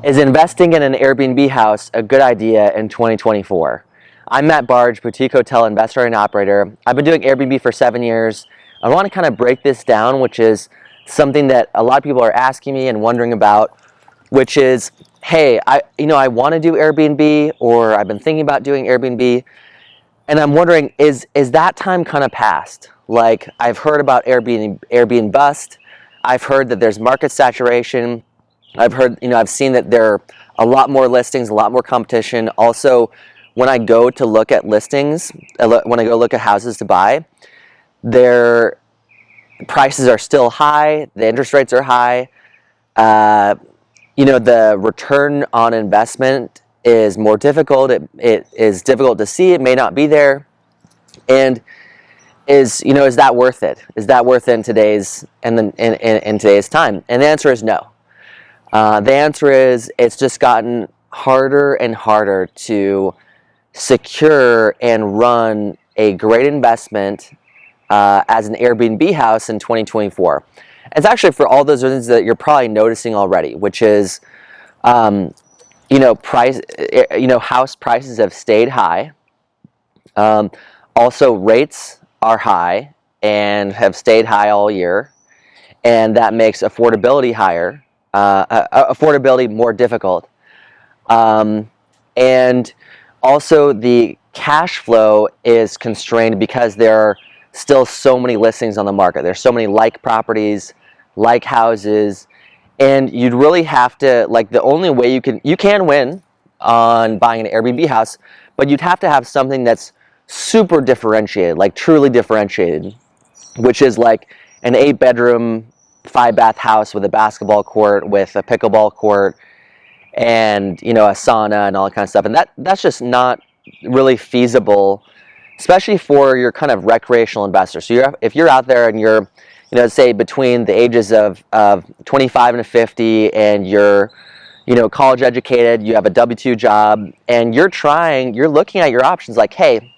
Is investing in an Airbnb house a good idea in 2024? I'm Matt Barge, boutique hotel investor and operator. I've been doing Airbnb for 7 years. I want to kind of break this down, which is something that a lot of people are asking me and wondering about, which is, hey, I want to do Airbnb, or I've been thinking about doing Airbnb, and I'm wondering, is that time kind of past? Like, I've heard about Airbnb bust. I've heard that there's market saturation. I've seen that there are a lot more listings, a lot more competition. Also, when I go to look at listings, when I go look at houses to buy, their prices are still high, the interest rates are high. The return on investment is more difficult. It is difficult to see. It may not be there. And is that worth it? Is that worth it in today's in today's time? And the answer is no. The answer is it's just gotten harder and harder to secure and run a great investment as an Airbnb house in 2024. It's actually for all those reasons that you're probably noticing already, which is, house prices have stayed high. Also, rates are high and have stayed high all year, and that makes affordability higher. Affordability more difficult, and also the cash flow is constrained because there are still so many listings on the market. There's so many like properties, like houses, and you'd really have to, like, the only way you can win on buying an Airbnb house, but you'd have to have something that's super differentiated, like truly differentiated, which is like an 8-bedroom 5-bath house with a basketball court, with a pickleball court, and a sauna and all that kind of stuff. And that's just not really feasible, especially for your kind of recreational investor. So if you're out there and you're, say between the ages of 25 and 50, and you're, college educated, you have a W-2 job, and you're looking at your options like, hey,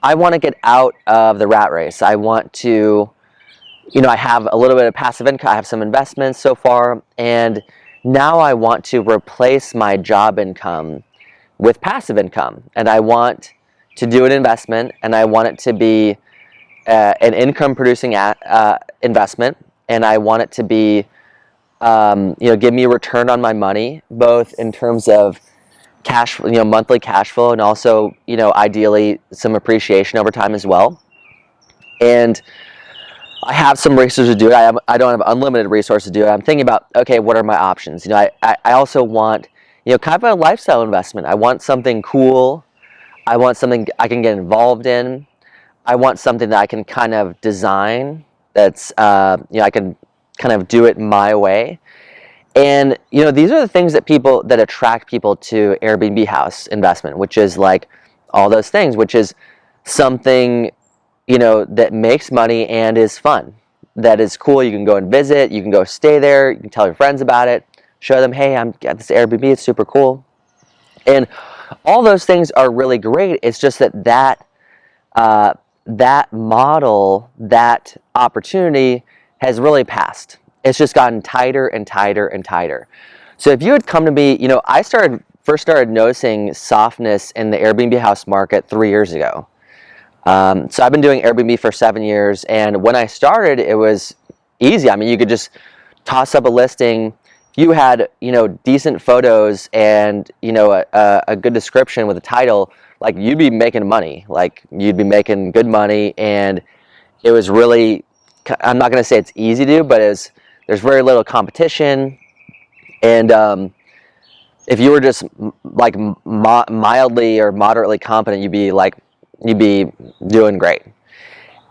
I want to get out of the rat race. I want to, I have a little bit of passive income. I have some investments so far, and now I want to replace my job income with passive income. And I want to do an investment, and I want it to be an income-producing investment, and I want it to be, give me a return on my money, both in terms of cash, monthly cash flow, and also, ideally some appreciation over time as well. And I have some resources to do it. I don't have unlimited resources to do it. I'm thinking about, okay, what are my options? I also want, kind of a lifestyle investment. I want something cool. I want something I can get involved in. I want something that I can kind of design. That's, I can kind of do it my way. And, these are the things that attract people to Airbnb house investment, which is like all those things, which is something, that makes money and is fun, that is cool. You can go and visit, you can go stay there, you can tell your friends about it, show them, hey, I'm at this Airbnb, it's super cool. And all those things are really great. It's just that model, that opportunity has really passed. It's just gotten tighter and tighter and tighter. So if you had come to me, I first started noticing softness in the Airbnb house market 3 years ago. So I've been doing Airbnb for 7 years, and when I started, it was easy. I mean, you could just toss up a listing. If you had, decent photos and, a good description with a title, like, you'd be making money. Like, you'd be making good money, and it was really, I'm not going to say it's easy to do, but there's very little competition. And if you were just like mildly or moderately competent, you'd be doing great.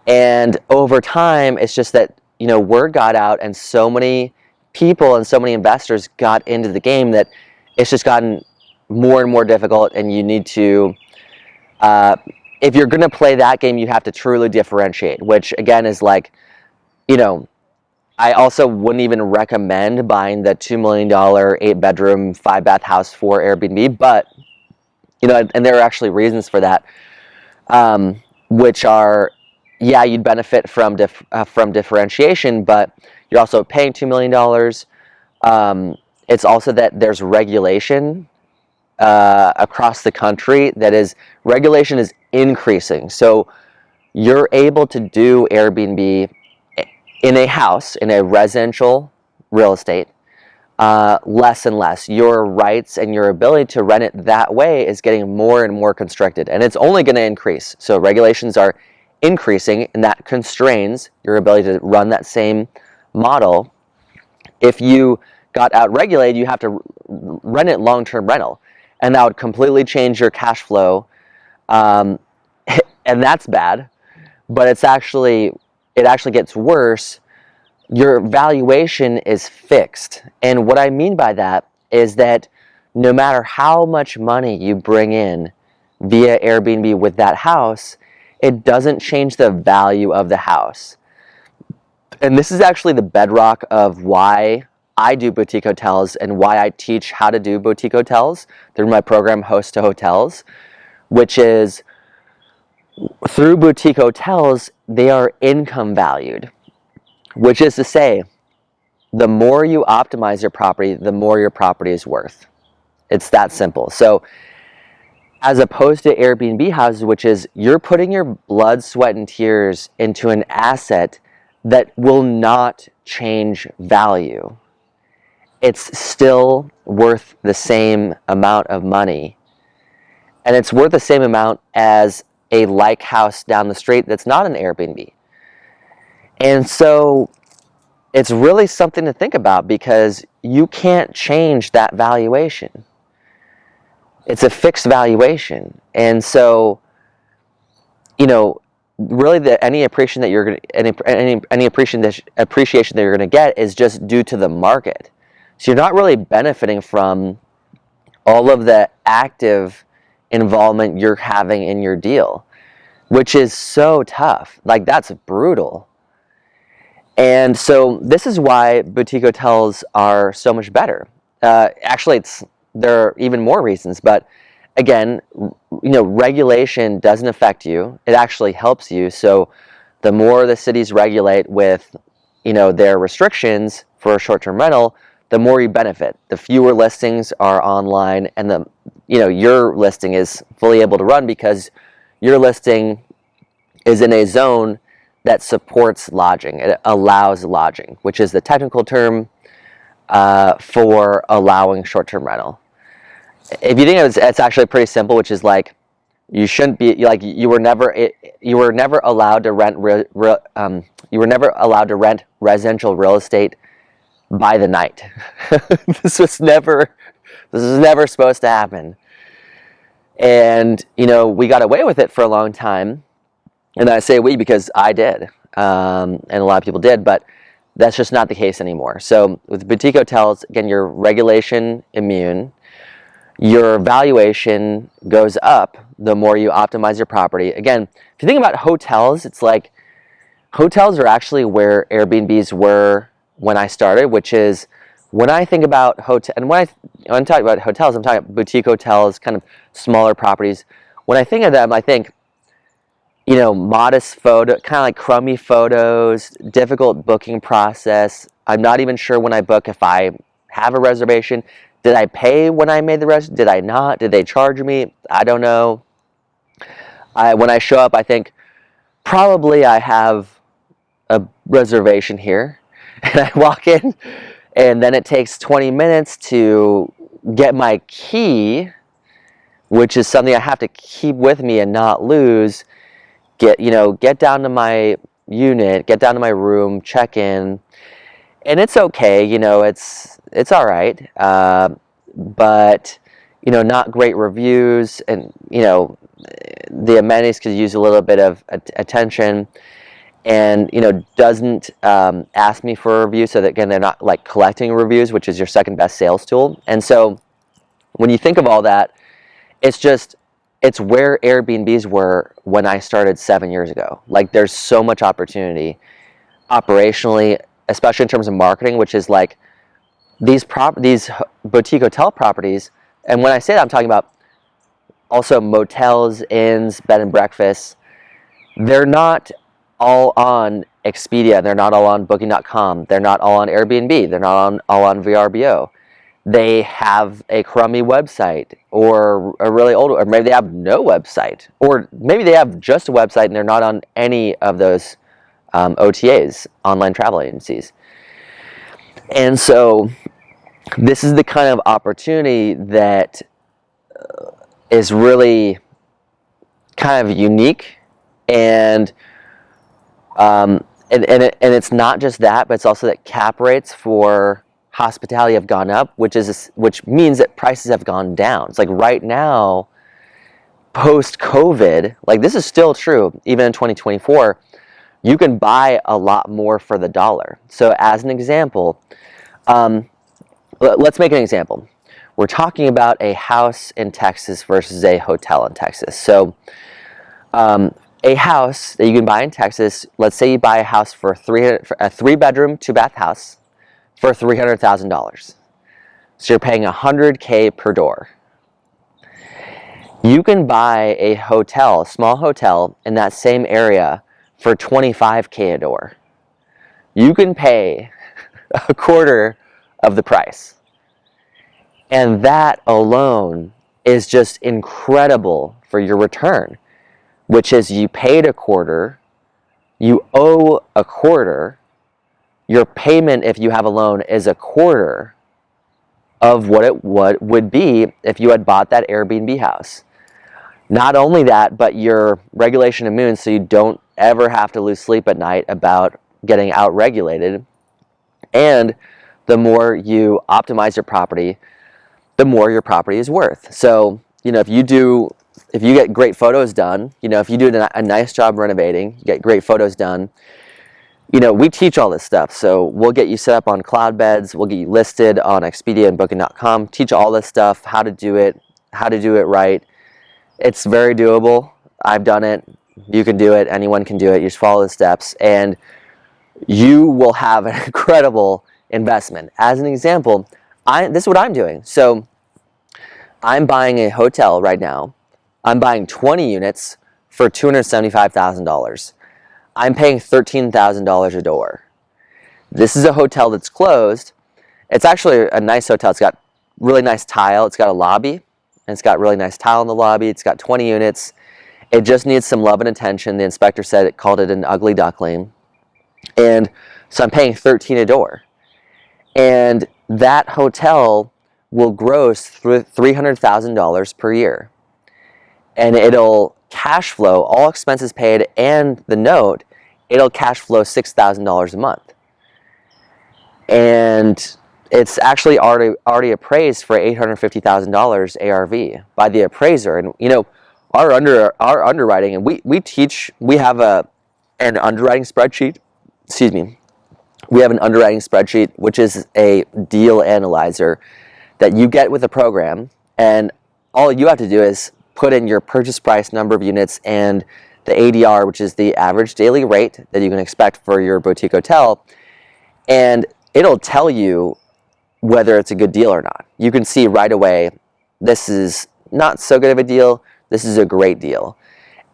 And over time, it's just that, word got out, and so many people and so many investors got into the game that it's just gotten more and more difficult. And you need to, if you're going to play that game, you have to truly differentiate, which again is like, I also wouldn't even recommend buying the $2 million 8-bedroom 5-bath house for Airbnb, but, and there are actually reasons for that. Which are, yeah, you'd benefit from differentiation, but you're also paying $2 million. it's also that there's regulation across the country. Regulation is increasing. So you're able to do Airbnb in a house, in a residential real estate, less and less. Your rights and your ability to rent it that way is getting more and more constricted, and it's only going to increase. So regulations are increasing, and that constrains your ability to run that same model. If you got out-regulated, you have to rent it long-term rental, and that would completely change your cash flow, and that's bad. But it actually gets worse. Your valuation is fixed, and what I mean by that is that no matter how much money you bring in via Airbnb with that house, it doesn't change the value of the house. And this is actually the bedrock of why I do boutique hotels and why I teach how to do boutique hotels through my program Host to Hotels, which is through boutique hotels, they are income valued, which is to say, the more you optimize your property, the more your property is worth. It's that simple. So as opposed to Airbnb houses, which is you're putting your blood, sweat, and tears into an asset that will not change value. It's still worth the same amount of money. And it's worth the same amount as a like house down the street that's not an Airbnb. And so it's really something to think about, because you can't change that valuation. It's a fixed valuation. And so, you know, really any appreciation that you're going to, any appreciation that you're going to get is just due to the market. So you're not really benefiting from all of the active involvement you're having in your deal, which is so tough. Like, that's brutal. And so this is why boutique hotels are so much better. Actually, there are even more reasons, but again, you know, regulation doesn't affect you. It actually helps you. So the more the cities regulate with, you know, their restrictions for a short-term rental, the more you benefit. The fewer listings are online, and the, you know, your listing is fully able to run because your listing is in a zone that supports lodging. It allows lodging, which is the technical term for allowing short-term rental. If you think it's actually pretty simple, which is like, you shouldn't be, like, you were never allowed to rent residential real estate by the night. This is never supposed to happen. And, you know, we got away with it for a long time. And I say we because I did, and a lot of people did, but that's just not the case anymore. So with boutique hotels, again, you're regulation immune. Your valuation goes up the more you optimize your property. Again, if you think about hotels, it's like hotels are actually where Airbnbs were when I started, which is when I think about hotel, and when I'm talking about hotels, I'm talking about boutique hotels, kind of smaller properties. When I think of them, I think, you know, modest photo, kind of like crummy photos, difficult booking process. I'm not even sure when I book if I have a reservation. Did I pay when I made the reservation? Did I not? Did they charge me? I don't know. When I show up, I think probably I have a reservation here. And I walk in, and then it takes 20 minutes to get my key, which is something I have to keep with me and not lose. Get down to my unit, get down to my room, check in, and it's okay. You know, it's all right. But, you know, not great reviews, and, you know, the amenities could use a little bit of attention, and, you know, doesn't ask me for a review. So that, again, they're not like collecting reviews, which is your second best sales tool. And so when you think of all that, it's where Airbnbs were when I started 7 years ago. Like, there's so much opportunity operationally, especially in terms of marketing, which is like these boutique hotel properties. And when I say that, I'm talking about also motels, inns, bed and breakfasts. They're not all on Expedia. They're not all on Booking.com. They're not all on Airbnb. They're not all on VRBO. they have a crummy website, or a really old, or maybe they have no website, or maybe they have just a website and they're not on any of those OTAs, online travel agencies. And so this is the kind of opportunity that is really kind of unique, and it's not just that, but it's also that cap rates for hospitality have gone up, which means that prices have gone down. It's like right now, post-COVID, like this is still true, even in 2024, you can buy a lot more for the dollar. So as an example, let's make an example. We're talking about a house in Texas versus a hotel in Texas. So a house that you can buy in Texas, let's say you buy a house for a 3-bedroom, 2-bath house for $300,000. So you're paying $100K per door. You can buy a hotel, a small hotel in that same area for $25K a door. You can pay a quarter of the price. And that alone is just incredible for your return, which is you paid a quarter, you owe a quarter, your payment if you have a loan is a quarter of what it would be if you had bought that Airbnb house. Not only that, but your regulation immune, so you don't ever have to lose sleep at night about getting out-regulated. And the more you optimize your property, the more your property is worth. So, you know, if you get great photos done, you know, if you do a nice job renovating, you get great photos done, you know, we teach all this stuff. So we'll get you set up on cloud beds, we'll get you listed on Expedia and Booking.com, teach all this stuff, how to do it right. It's very doable. I've done it. You can do it. Anyone can do it. You just follow the steps and you will have an incredible investment. As an example, this is what I'm doing. So I'm buying a hotel right now. I'm buying 20 units for $275,000. I'm paying $13,000 a door. This is a hotel that's closed. It's actually a nice hotel. It's got really nice tile. It's got a lobby, and it's got really nice tile in the lobby. It's got 20 units. It just needs some love and attention. The inspector said it called it an ugly duckling. And so I'm paying $13,000 a door. And that hotel will gross $300,000 per year. And it'll cash flow, all expenses paid and the note, it'll cash flow $6,000 a month. And it's actually already appraised for $850,000 ARV by the appraiser. And you know, our underwriting, and we have an underwriting spreadsheet. Excuse me. We have an underwriting spreadsheet, which is a deal analyzer that you get with the program, and all you have to do is put in your purchase price, number of units, and the ADR, which is the average daily rate that you can expect for your boutique hotel, and it'll tell you whether it's a good deal or not. You can see right away, this is not so good of a deal, this is a great deal.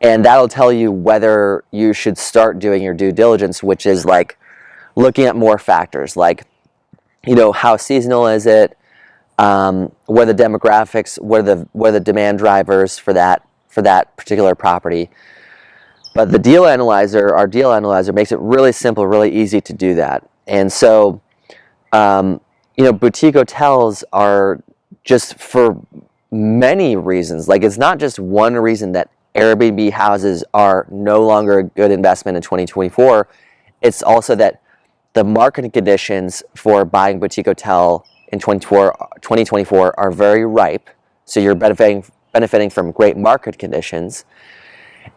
And that'll tell you whether you should start doing your due diligence, which is like looking at more factors, like, you know, how seasonal is it, what are the demographics, what are the demand drivers for that particular property. But the deal analyzer, our deal analyzer, makes it really simple, really easy to do that. And so, you know, boutique hotels are just for many reasons. Like, it's not just one reason that Airbnb houses are no longer a good investment in 2024. It's also that the market conditions for buying boutique hotel in 2024 are very ripe. So you're benefiting from great market conditions.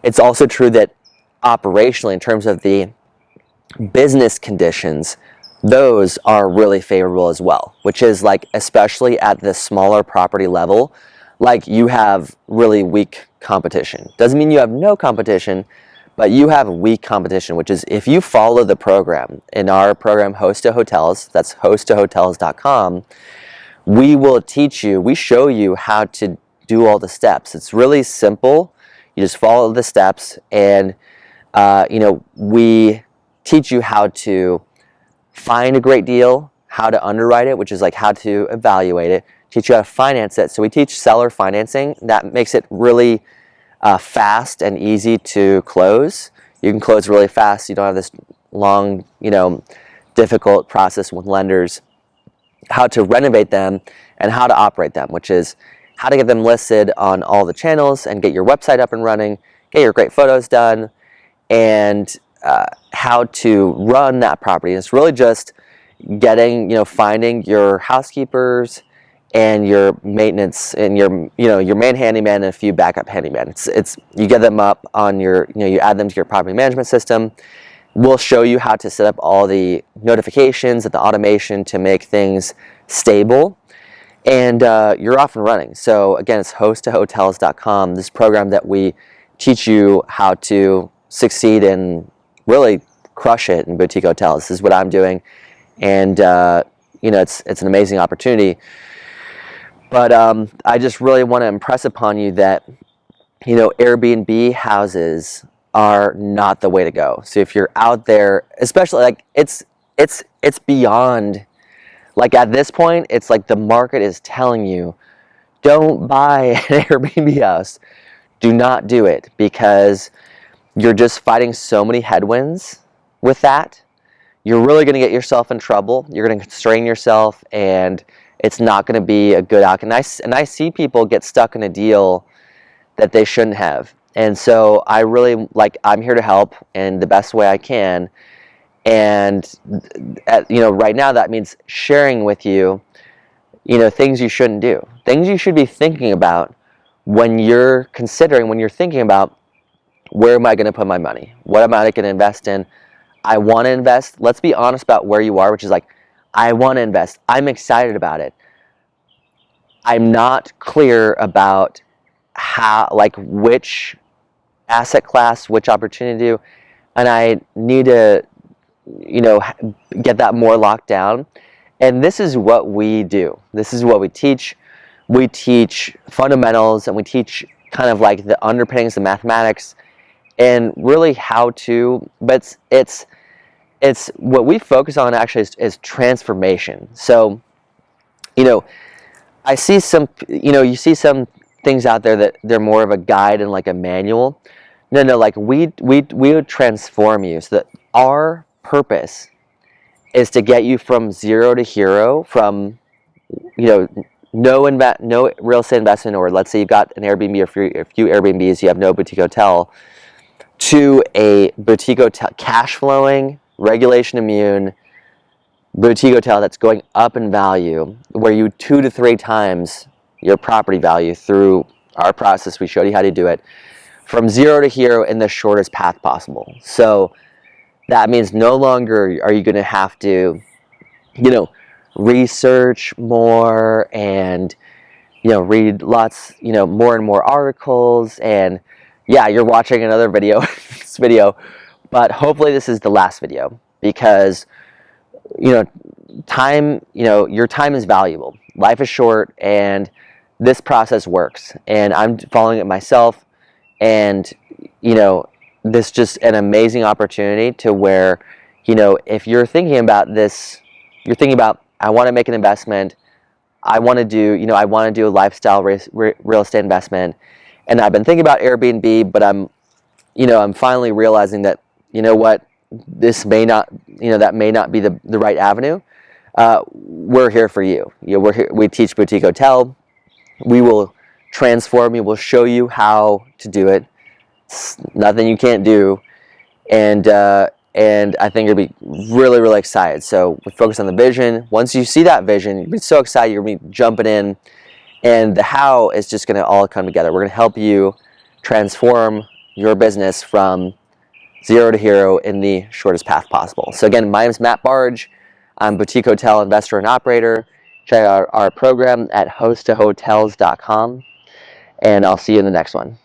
It's also true that operationally, in terms of the business conditions, those are really favorable as well, which is like, especially at the smaller property level, like you have really weak competition. Doesn't mean you have no competition, but you have weak competition, which is if you follow the program, in our program Host to Hotels, that's hosttohotels.com, we will teach you, we show you how to do all the steps. It's really simple. You just follow the steps, and you know, we teach you how to find a great deal, how to underwrite it, which is like how to evaluate it, teach you how to finance it. So we teach seller financing. That makes it really fast and easy to close. You can close really fast. You don't have this long, difficult process with lenders. How to renovate them and how to operate them, which is how to get them listed on all the channels and get your website up and running, get your great photos done, and how to run that property. And it's really just getting, finding your housekeepers and your maintenance and your main handyman and a few backup handyman. You get them up on your, you add them to your property management system. We'll show you how to set up all the notifications and the automation to make things stable, and you're off and running. So again, it's 𝗺cie_hotels.com, this program that we teach you how to succeed and really crush it in boutique hotels. This is what I'm doing, and it's an amazing opportunity. But I just really want to impress upon you that Airbnb houses are not the way to go. So if you're out there, especially like it's beyond, like at this point, it's like the market is telling you, don't buy an Airbnb house. Do not do it, because you're just fighting so many headwinds with that. You're really going to get yourself in trouble. You're going to constrain yourself, and it's not going to be a good outcome. And I see people get stuck in a deal that they shouldn't have. And so I really, I'm here to help in the best way I can. And, right now that means sharing with you, things you shouldn't do. Things you should be thinking about when you're thinking about, where am I going to put my money? What am I going to invest in? I want to invest. Let's be honest about where you are, which is like, I want to invest. I'm excited about it. I'm not clear about which asset class, which opportunity to do, and I need to, get that more locked down. And this is what we do. This is what we teach. We teach fundamentals, and we teach kind of like the underpinnings, the mathematics, and really how to. But it's what we focus on actually is transformation. So, I see some, you see some things out there that they're more of a guide and like a manual. No, like we would transform you, so that our purpose is to get you from zero to hero, from no real estate investment, or let's say you've got an Airbnb or a few Airbnbs, you have no boutique hotel, to a boutique hotel, cash flowing, regulation immune boutique hotel that's going up in value, where you 2 to 3 times your property value through our process. We showed you how to do it from zero to hero in the shortest path possible. So that means no longer are you going to have to, research more and, read lots, more and more articles. And yeah, you're watching another video, this video, but hopefully this is the last video, because, time, your time is valuable. Life is short, and this process works. And I'm following it myself, and, this is just an amazing opportunity to where, if you're thinking about this, you're thinking about, I want to make an investment, I want to do, I want to do a lifestyle real estate investment, and I've been thinking about Airbnb, but I'm finally realizing that, this may not, that may not be the right avenue. We're here for you. We're here. We teach boutique hotel. We will transform you. We'll show you how to do it. It's nothing you can't do, and I think you'll be really, really excited. So we focus on the vision. Once you see that vision, you'll be so excited. You're going to be jumping in, and the how is just going to all come together. We're going to help you transform your business from zero to hero in the shortest path possible. So again, my name is Matt Barge. I'm a boutique hotel investor and operator. Check out our program at 𝗺cie_hotels.com, and I'll see you in the next one.